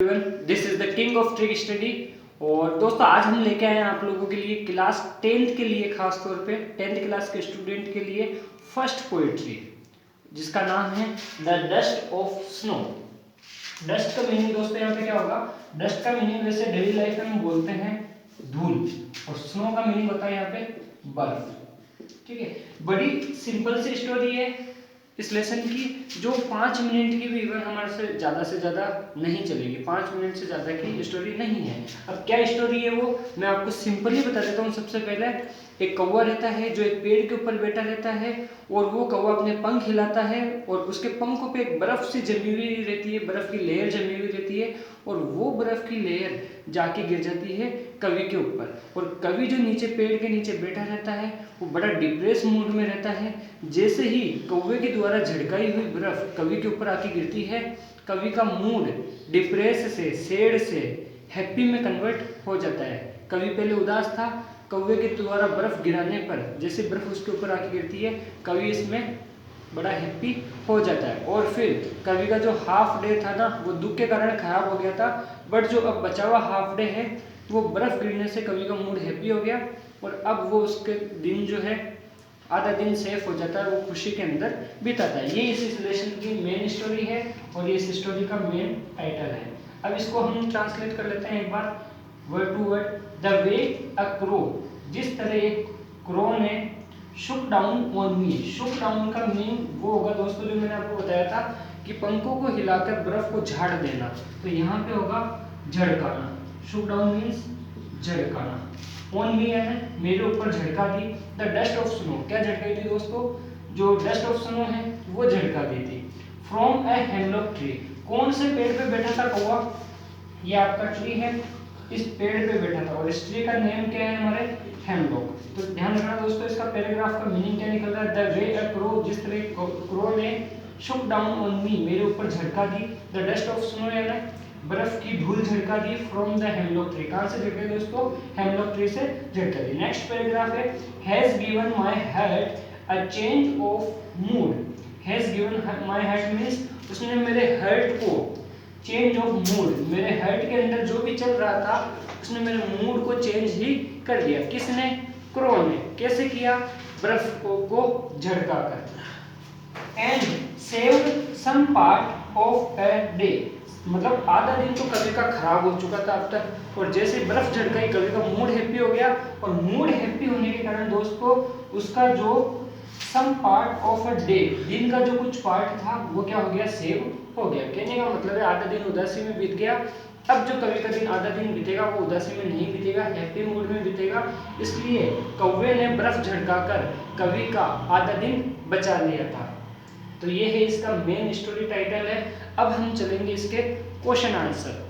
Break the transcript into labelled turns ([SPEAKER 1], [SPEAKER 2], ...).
[SPEAKER 1] This is the king of trick study. और दोस्तों आज हम लेके आए हैं आप लोगों के लिए क्लास 10th के लिए, खास तौर पे 10th क्लास के स्टूडेंट के लिए फर्स्ट पोएट्री, जिसका नाम है the dust of snow. Dust का मीनिंग दोस्तों यहाँ पे क्या होगा? डस्ट का मीनिंग वैसे डेली लाइफ में हम बोलते हैं धूल, और स्नो का मीनिंग होता है यहाँ पे बर्फ। ठीक है, बड़ी सिंपल सी स्टोरी है इस लेसन की, जो 5 मिनट की भी इवन हमारे से ज़्यादा नहीं चलेगी। 5 मिनट से ज़्यादा की स्टोरी नहीं है। अब क्या स्टोरी है वो मैं आपको सिंपली बता देता हूँ। सबसे पहले एक कौवा रहता है जो एक पेड़ के ऊपर बैठा रहता है, और वो कौवा अपने पंख हिलाता है, और उसके पंखों पे एक बर्फ़ सी जमी हुई रहती है, बर्फ़ की लेयर जमी हुई रहती है, और वो बर्फ़ की लेयर जाके गिर जाती है कवि के ऊपर। और कवि जो नीचे पेड़ के नीचे बैठा रहता है वो बड़ा डिप्रेस मूड में रहता है। जैसे ही कौवे के द्वारा झड़काई हुई बर्फ कवि के ऊपर आके गिरती है, कवि का मूड डिप्रेस से, सैड से हैप्पी में कन्वर्ट हो जाता है। कवि पहले उदास था, कौवे के द्वारा बर्फ गिराने पर जैसे बर्फ उसके ऊपर आके गिरती है, कवि इसमें बड़ा हैप्पी हो जाता है। और फिर कवि का जो हाफ डे था ना, वो दुख के कारण खराब हो गया था, बट जो अब बचा हुआ हाफ डे है वो बर्फ गिरने से कवि का मूड हैप्पी हो गया, और अब वो उसके दिन जो है आधा दिन सेफ हो जाता है, वो खुशी के अंदर बिताता है। ये इस रिलेशन की मेन स्टोरी है, और ये इस स्टोरी का मेन टाइटल है। अब इसको हम ट्रांसलेट कर लेते हैं एक बार word to word. The way a crow, जिस तरह एक क्रो ने shook down on me. Shook down का मीनिंग वो होगा दोस्तों जो मैंने आपको बताया था कि पंखों को हिलाकर बर्फ को झाड़ देना, तो यहाँ पे होगा झड़काना। शुक डाउन मीन्स झड़काना। ऑन मी है मेरे ऊपर झड़का दी। द डस्ट ऑफ स्नो, क्या झड़काई थी दोस्तों? जो डस्ट ऑफ स्नो है वो झड़का दी थी। फ्रॉम ए हेमलॉक ट्री, कौन से पेड़ पे बैठा था कौवा? ये आपका ट्री है, इस पेड़ पे बैठा था, और इस ट्री का नेम क्या है हमारे? हेमलॉक। तो ध्यान रखना दोस्तों, इसका पैराग्राफ का मीनिंग क्या निकल रहा है? द वे अ क्रो, जिस तरह क्रो ने शुक डाउन ऑन मी, मेरे ऊपर झड़का दी। द डस्ट ऑफ स्नो यानी बर्फ की धूल झड़का दी। फ्रॉम द हेमलॉक ट्री, कहां से झड़का दी दोस्तों? हेमलॉक ट्री से झड़का दी। नेक्स्ट पैराग्राफ है has given my heart a change of mood. Has given my heart means उसने मेरे हार्ट को चेंज ऑफ मूड, मेरे हार्ट के अंदर जो भी चल रहा था उसने मेरे मूड को चेंज ही कर दिया। किसने? क्रो ने। कैसे किया? बर्फ को झड़का कर। And saved some part of a day, मतलब आधा दिन तो कवि का खराब हो चुका था अब तक, और जैसे बर्फ झड़काई कवि का मूड हैप्पी हो गया, और मूड हैप्पी होने के कारण दोस्तों उसका जो some part of a day, दिन का जो कुछ पार्ट था वो क्या हो गया? सेव हो गया। कहने का मतलब है आधा दिन उदासी में बीत गया, अब जो कवि का दिन आधा दिन बीतेगा वो उदासी में नहीं बीतेगा, हैप्पी मूड में बीतेगा। इसलिए कौवे ने बर्फ झड़काकर कवि का आधा दिन बचा लिया था। तो ये है इसका मेन स्टोरी टाइटल है। अब हम चलेंगे इसके क्वेश्चन आंसर।